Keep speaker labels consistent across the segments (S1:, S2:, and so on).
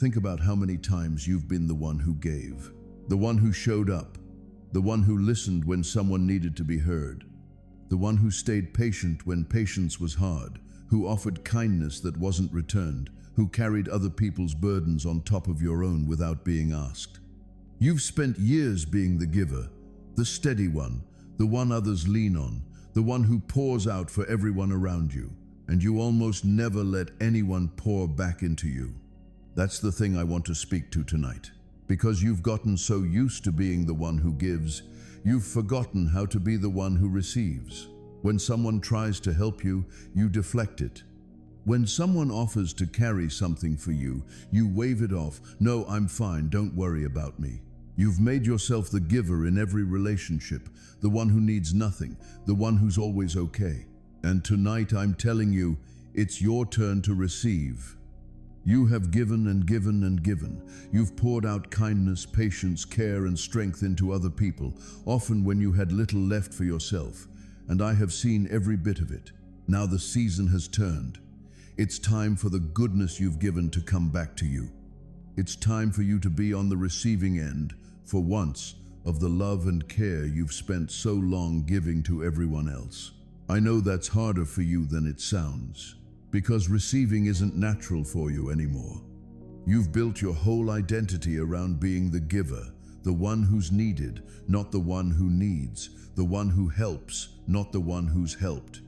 S1: Think about how many times you've been the one who gave, the one who showed up, the one who listened when someone needed to be heard, the one who stayed patient when patience was hard, who offered kindness that wasn't returned, who carried other people's burdens on top of your own without being asked. You've spent years being the giver, the steady one, the one others lean on, the one who pours out for everyone around you, and you almost never let anyone pour back into you. That's the thing I want to speak to tonight. Because you've gotten so used to being the one who gives, you've forgotten how to be the one who receives. When someone tries to help you, you deflect it. When someone offers to carry something for you, you wave it off. No, I'm fine, don't worry about me. You've made yourself the giver in every relationship, the one who needs nothing, the one who's always okay. And tonight I'm telling you, it's your turn to receive. You have given and given and given. You've poured out kindness, patience, care, and strength into other people, often when you had little left for yourself. And I have seen every bit of it. Now the season has turned. It's time for the goodness you've given to come back to you. It's time for you to be on the receiving end, for once, of the love and care you've spent so long giving to everyone else. I know that's harder for you than it sounds, because receiving isn't natural for you anymore. You've built your whole identity around being the giver, the one who's needed, not the one who needs, the one who helps, not the one who's helped.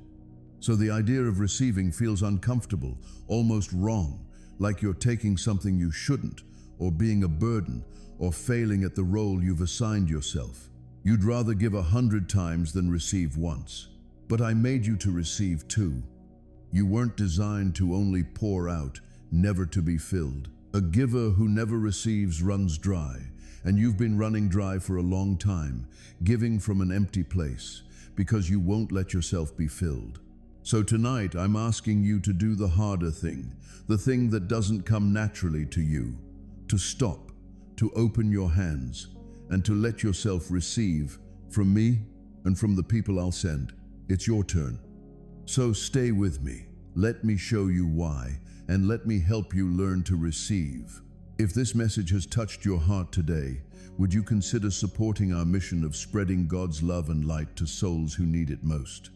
S1: So the idea of receiving feels uncomfortable, almost wrong, like you're taking something you shouldn't, or being a burden, or failing at the role you've assigned yourself. You'd rather give 100 times than receive once. But I made you to receive too. You weren't designed to only pour out, never to be filled. A giver who never receives runs dry, and you've been running dry for a long time, giving from an empty place, because you won't let yourself be filled. So tonight I'm asking you to do the harder thing, the thing that doesn't come naturally to you, to stop, to open your hands, and to let yourself receive from me and from the people I'll send. It's your turn. So stay with me. Let me show you why, and let me help you learn to receive. If this message has touched your heart today, would you consider supporting our mission of spreading God's love and light to souls who need it most?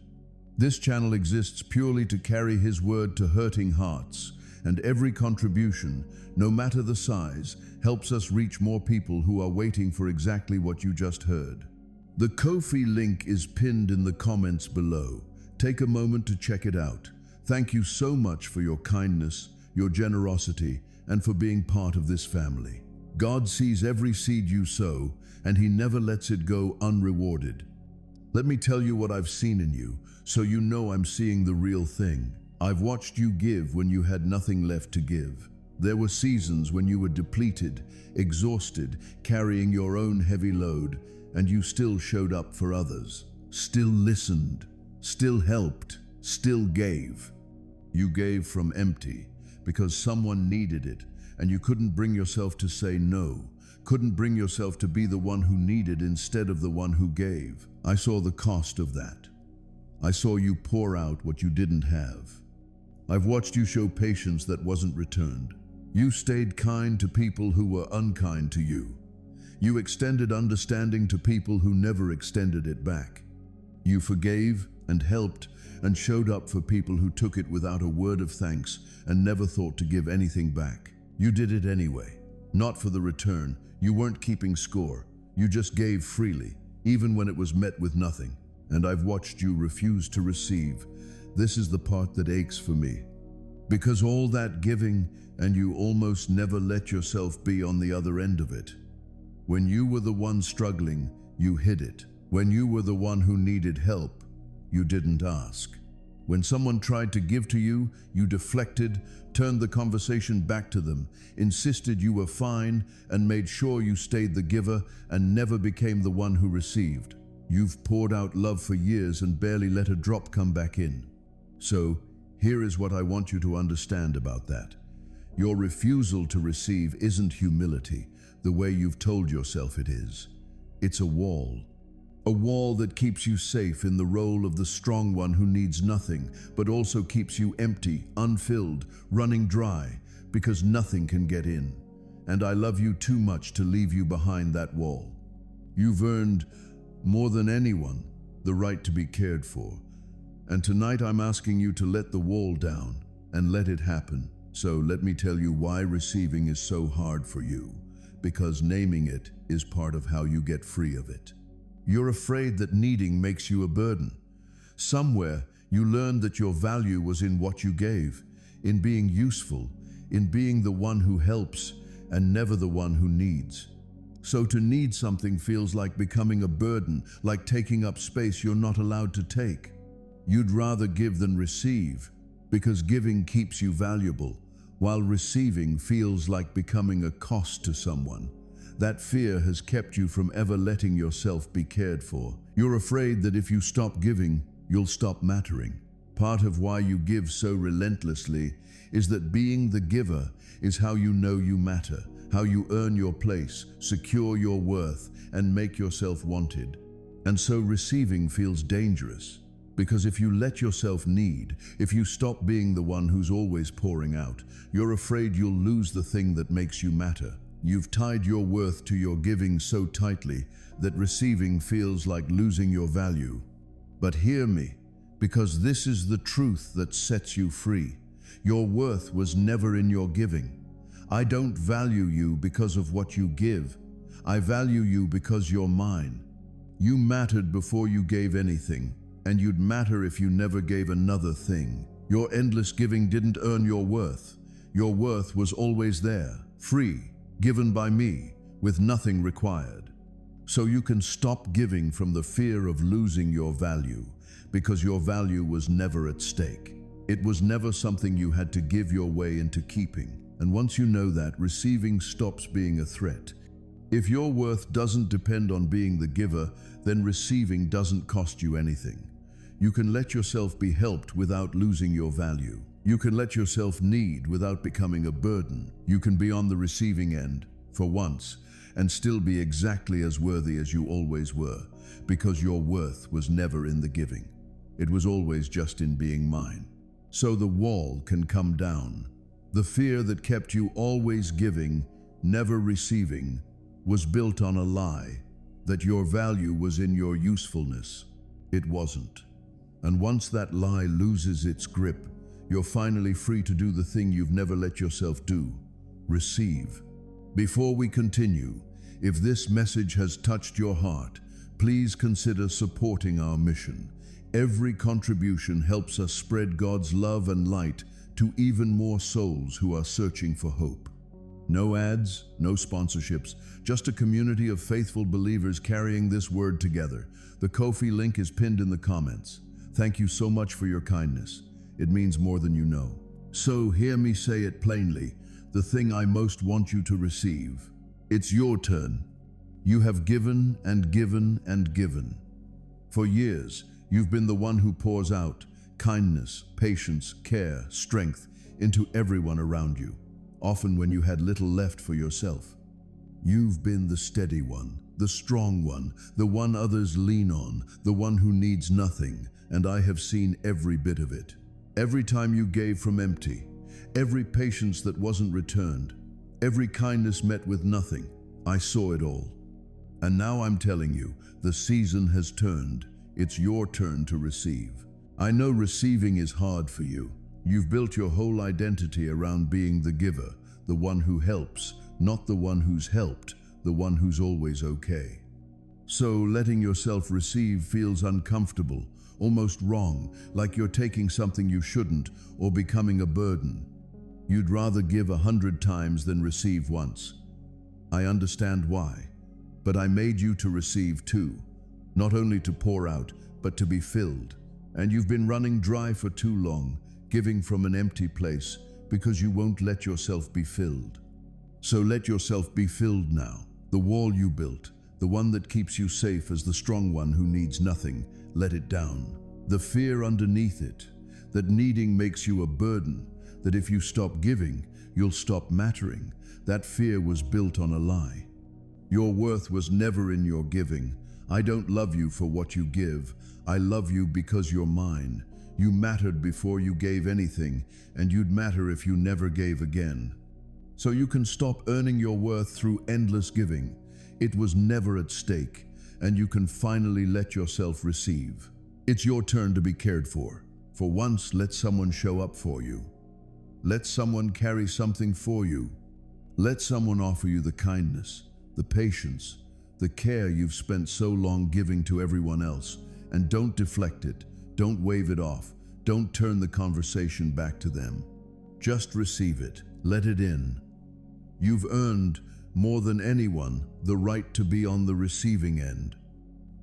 S1: This channel exists purely to carry His word to hurting hearts, and every contribution, no matter the size, helps us reach more people who are waiting for exactly what you just heard. The Ko-fi link is pinned in the comments below. Take a moment to check it out. Thank you so much for your kindness, your generosity, and for being part of this family. God sees every seed you sow, and He never lets it go unrewarded. Let me tell you what I've seen in you, so you know I'm seeing the real thing. I've watched you give when you had nothing left to give. There were seasons when you were depleted, exhausted, carrying your own heavy load, and you still showed up for others, still listened, still helped, still gave. You gave from empty because someone needed it, and you couldn't bring yourself to say no, couldn't bring yourself to be the one who needed instead of the one who gave. I saw the cost of that. I saw you pour out what you didn't have. I've watched you show patience that wasn't returned. You stayed kind to people who were unkind to you. You extended understanding to people who never extended it back. You forgave and helped and showed up for people who took it without a word of thanks and never thought to give anything back. You did it anyway. Not for the return. You weren't keeping score. You just gave freely, even when it was met with nothing. And I've watched you refuse to receive. This is the part that aches for me. Because all that giving, and you almost never let yourself be on the other end of it. When you were the one struggling, you hid it. When you were the one who needed help, you didn't ask. When someone tried to give to you, you deflected, turned the conversation back to them, insisted you were fine, and made sure you stayed the giver and never became the one who received. You've poured out love for years and barely let a drop come back in. So, here is what I want you to understand about that. Your refusal to receive isn't humility, the way you've told yourself it is. It's a wall. A wall that keeps you safe in the role of the strong one who needs nothing, but also keeps you empty, unfilled, running dry, because nothing can get in. and I love you too much to leave you behind that wall. You've earned, more than anyone, the right to be cared for. And tonight I'm asking you to let the wall down and let it happen. So let me tell you why receiving is so hard for you, because naming it is part of how you get free of it. You're afraid that needing makes you a burden. Somewhere you learned that your value was in what you gave, in being useful, in being the one who helps and never the one who needs. So to need something feels like becoming a burden, like taking up space you're not allowed to take. You'd rather give than receive, because giving keeps you valuable, while receiving feels like becoming a cost to someone. That fear has kept you from ever letting yourself be cared for. You're afraid that if you stop giving, you'll stop mattering. Part of why you give so relentlessly is that being the giver is how you know you matter, how you earn your place, secure your worth, and make yourself wanted. And so receiving feels dangerous, because if you let yourself need, if you stop being the one who's always pouring out, you're afraid you'll lose the thing that makes you matter. You've tied your worth to your giving so tightly that receiving feels like losing your value. But hear me, because this is the truth that sets you free. Your worth was never in your giving. I don't value you because of what you give. I value you because you're mine. You mattered before you gave anything, and you'd matter if you never gave another thing. Your endless giving didn't earn your worth. Your worth was always there, free, given by me, with nothing required. So you can stop giving from the fear of losing your value, because your value was never at stake. It was never something you had to give your way into keeping. And once you know that, receiving stops being a threat. If your worth doesn't depend on being the giver, then receiving doesn't cost you anything. You can let yourself be helped without losing your value. You can let yourself need without becoming a burden. You can be on the receiving end, for once, and still be exactly as worthy as you always were, because your worth was never in the giving. It was always just in being mine. So the wall can come down. The fear that kept you always giving, never receiving, was built on a lie, that your value was in your usefulness. It wasn't. And once that lie loses its grip, you're finally free to do the thing you've never let yourself do: receive. Before we continue, if this message has touched your heart, please consider supporting our mission. Every contribution helps us spread God's love and light to even more souls who are searching for hope. No ads, no sponsorships, just a community of faithful believers carrying this word together. The Ko-fi link is pinned in the comments. Thank you so much for your kindness. It means more than you know. So hear me say it plainly, the thing I most want you to receive. It's your turn. You have given and given and given. For years, you've been the one who pours out kindness, patience, care, strength into everyone around you, often when you had little left for yourself. You've been the steady one, the strong one, the one others lean on, the one who needs nothing, and I have seen every bit of it. Every time you gave from empty, every patience that wasn't returned, every kindness met with nothing, I saw it all. And now I'm telling you, the season has turned. It's your turn to receive. I know receiving is hard for you. You've built your whole identity around being the giver, the one who helps, not the one who's helped, the one who's always okay. So letting yourself receive feels uncomfortable, almost wrong, like you're taking something you shouldn't or becoming a burden. You'd rather give 100 times than receive once. I understand why, but I made you to receive too, not only to pour out, but to be filled. And you've been running dry for too long, giving from an empty place, because you won't let yourself be filled. So let yourself be filled now. The wall you built, the one that keeps you safe as the strong one who needs nothing, let it down. The fear underneath it, that needing makes you a burden, that if you stop giving, you'll stop mattering, that fear was built on a lie. Your worth was never in your giving. I don't love you for what you give. I love you because you're mine. You mattered before you gave anything, and you'd matter if you never gave again. So you can stop earning your worth through endless giving. It was never at stake, and you can finally let yourself receive. It's your turn to be cared for. For once, let someone show up for you. Let someone carry something for you. Let someone offer you the kindness, the patience, the care you've spent so long giving to everyone else. And don't deflect it. Don't wave it off. Don't turn the conversation back to them. Just receive it. Let it in. You've earned, more than anyone, the right to be on the receiving end.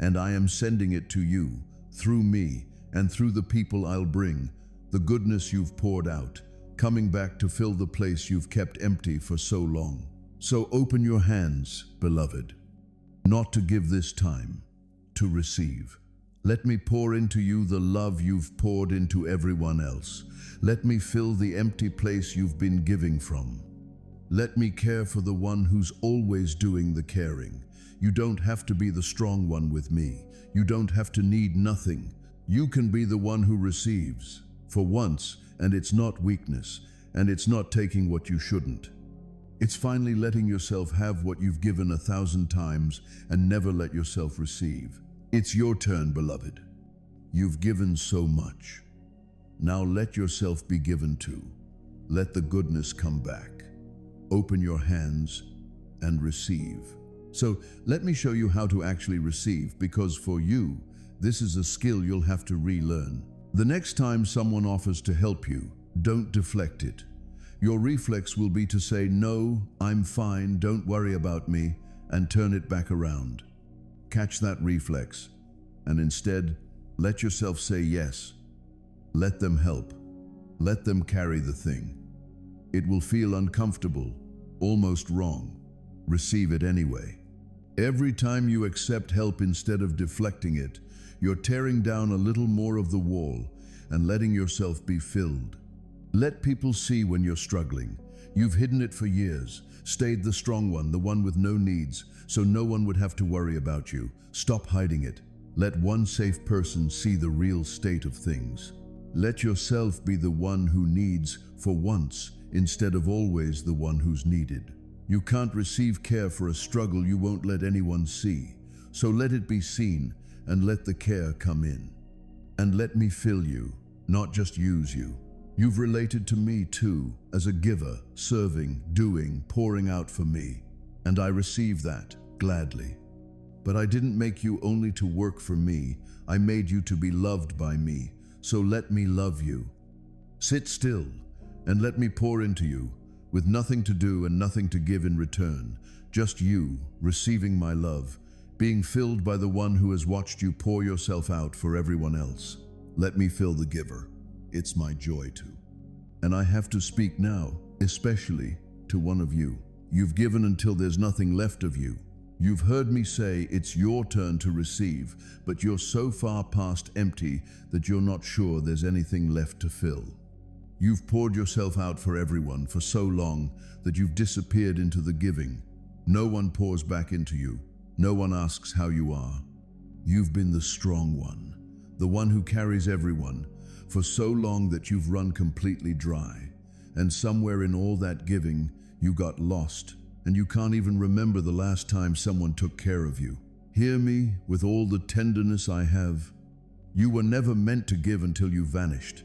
S1: And I am sending it to you, through me, and through the people I'll bring, the goodness you've poured out, coming back to fill the place you've kept empty for so long. So open your hands, beloved, not to give this time, to receive. Let me pour into you the love you've poured into everyone else. Let me fill the empty place you've been giving from. Let me care for the one who's always doing the caring. You don't have to be the strong one with me. You don't have to need nothing. You can be the one who receives, for once, and it's not weakness, and it's not taking what you shouldn't. It's finally letting yourself have what you've given 1,000 times and never let yourself receive. It's your turn, beloved. You've given so much. Now let yourself be given to. Let the goodness come back. Open your hands and receive. So let me show you how to actually receive, because for you, this is a skill you'll have to relearn. The next time someone offers to help you, don't deflect it. Your reflex will be to say, "No, I'm fine, don't worry about me," and turn it back around. Catch that reflex, and instead, let yourself say yes. Let them help. Let them carry the thing. It will feel uncomfortable, almost wrong. Receive it anyway. Every time you accept help instead of deflecting it, you're tearing down a little more of the wall and letting yourself be filled. Let people see when you're struggling. You've hidden it for years, stayed the strong one, the one with no needs, so no one would have to worry about you. Stop hiding it. Let one safe person see the real state of things. Let yourself be the one who needs for once, instead of always the one who's needed. You can't receive care for a struggle you won't let anyone see, so let it be seen and let the care come in. And let me fill you, not just use you. You've related to me too, as a giver, serving, doing, pouring out for me, and I receive that gladly. But I didn't make you only to work for me. I made you to be loved by me, so let me love you. Sit still and let me pour into you, with nothing to do and nothing to give in return, just you receiving my love, being filled by the one who has watched you pour yourself out for everyone else. Let me fill the giver. It's my joy to. And I have to speak now, especially to one of you. You've given until there's nothing left of you. You've heard me say it's your turn to receive, but you're so far past empty that you're not sure there's anything left to fill. You've poured yourself out for everyone for so long that you've disappeared into the giving. No one pours back into you. No one asks how you are. You've been the strong one, the one who carries everyone, for so long that you've run completely dry. And somewhere in all that giving, you got lost, and you can't even remember the last time someone took care of you. Hear me with all the tenderness I have. You were never meant to give until you vanished.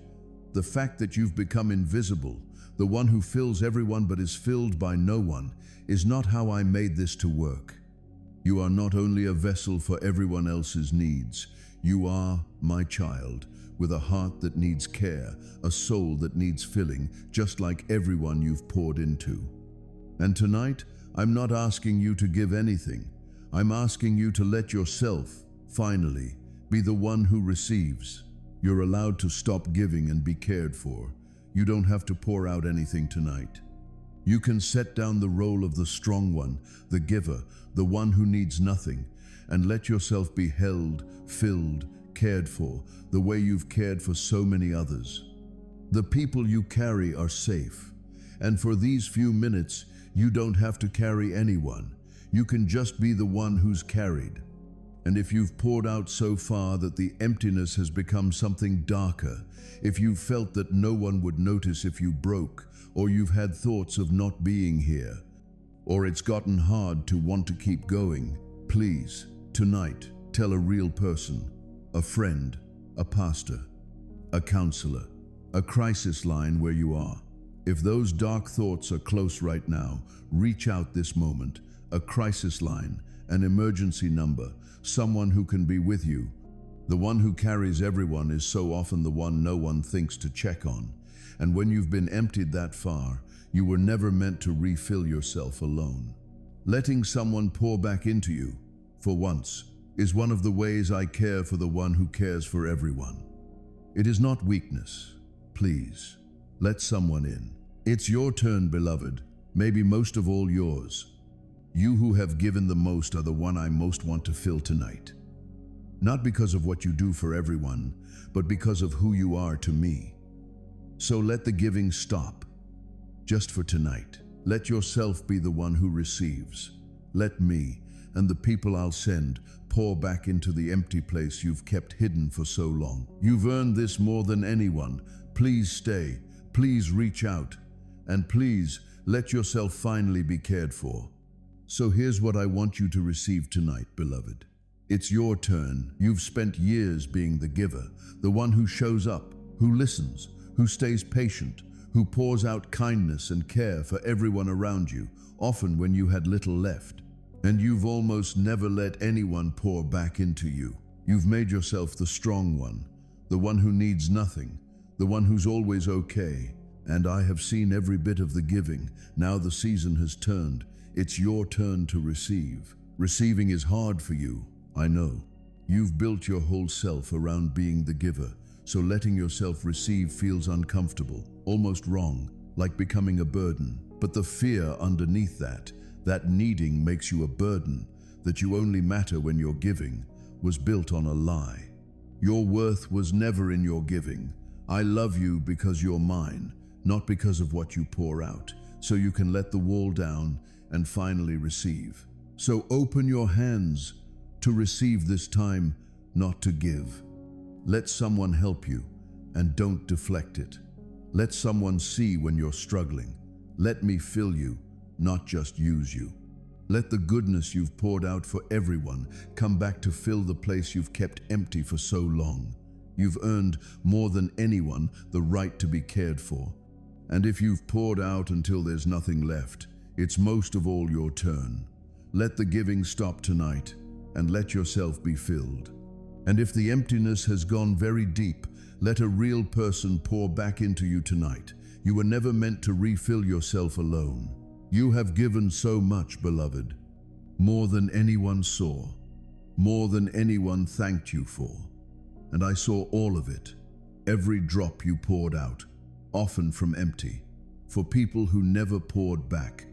S1: The fact that you've become invisible, the one who fills everyone but is filled by no one, is not how I made this to work. You are not only a vessel for everyone else's needs, you are my child, with a heart that needs care, a soul that needs filling, just like everyone you've poured into. And tonight, I'm not asking you to give anything. I'm asking you to let yourself, finally, be the one who receives. You're allowed to stop giving and be cared for. You don't have to pour out anything tonight. You can set down the role of the strong one, the giver, the one who needs nothing, and let yourself be held, filled, cared for, the way you've cared for so many others. The people you carry are safe, and for these few minutes, you don't have to carry anyone. You can just be the one who's carried. And if you've poured out so far that the emptiness has become something darker, if you've felt that no one would notice if you broke, or you've had thoughts of not being here, or it's gotten hard to want to keep going, please, tonight, tell a real person, a friend, a pastor, a counselor, a crisis line where you are. If those dark thoughts are close right now, reach out this moment, a crisis line, an emergency number, someone who can be with you. The one who carries everyone is so often the one no one thinks to check on. And when you've been emptied that far, you were never meant to refill yourself alone. Letting someone pour back into you, for once, is one of the ways I care for the one who cares for everyone. It is not weakness. Please, let someone in. It's your turn, beloved, maybe most of all yours. You who have given the most are the one I most want to fill tonight. Not because of what you do for everyone, but because of who you are to me. So let the giving stop. Just for tonight, let yourself be the one who receives. Let me, and the people I'll send, pour back into the empty place you've kept hidden for so long. You've earned this more than anyone. Please stay, please reach out, and please let yourself finally be cared for. So here's what I want you to receive tonight, beloved. It's your turn. You've spent years being the giver, the one who shows up, who listens, who stays patient, who pours out kindness and care for everyone around you, often when you had little left. And you've almost never let anyone pour back into you. You've made yourself the strong one, the one who needs nothing, the one who's always okay. And I have seen every bit of the giving. Now the season has turned. It's your turn to receive. Receiving is hard for you, I know. You've built your whole self around being the giver, so letting yourself receive feels uncomfortable, almost wrong, like becoming a burden. But the fear underneath that needing makes you a burden, that you only matter when you're giving, was built on a lie. Your worth was never in your giving. I love you because you're mine, not because of what you pour out, so you can let the wall down and finally receive. So open your hands to receive this time, not to give. Let someone help you, and don't deflect it. Let someone see when you're struggling. Let me fill you, not just use you. Let the goodness you've poured out for everyone come back to fill the place you've kept empty for so long. You've earned more than anyone the right to be cared for. And if you've poured out until there's nothing left, it's most of all your turn. Let the giving stop tonight and let yourself be filled. And if the emptiness has gone very deep, let a real person pour back into you tonight. You were never meant to refill yourself alone. You have given so much, beloved, more than anyone saw, more than anyone thanked you for. And I saw all of it, every drop you poured out, often from empty, for people who never poured back.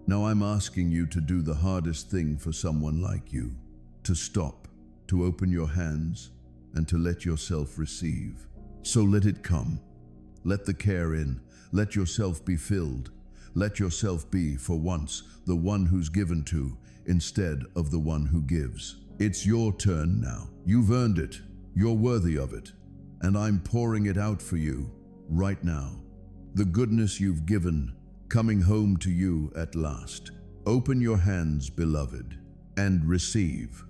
S1: Now I'm asking you to do the hardest thing for someone like you, to stop, to open your hands, and to let yourself receive. So let it come. Let the care in. Let yourself be filled. Let yourself be, for once, the one who's given to, instead of the one who gives. It's your turn now. You've earned it. You're worthy of it. And I'm pouring it out for you, right now. The goodness you've given, coming home to you at last. Open your hands, beloved, and receive.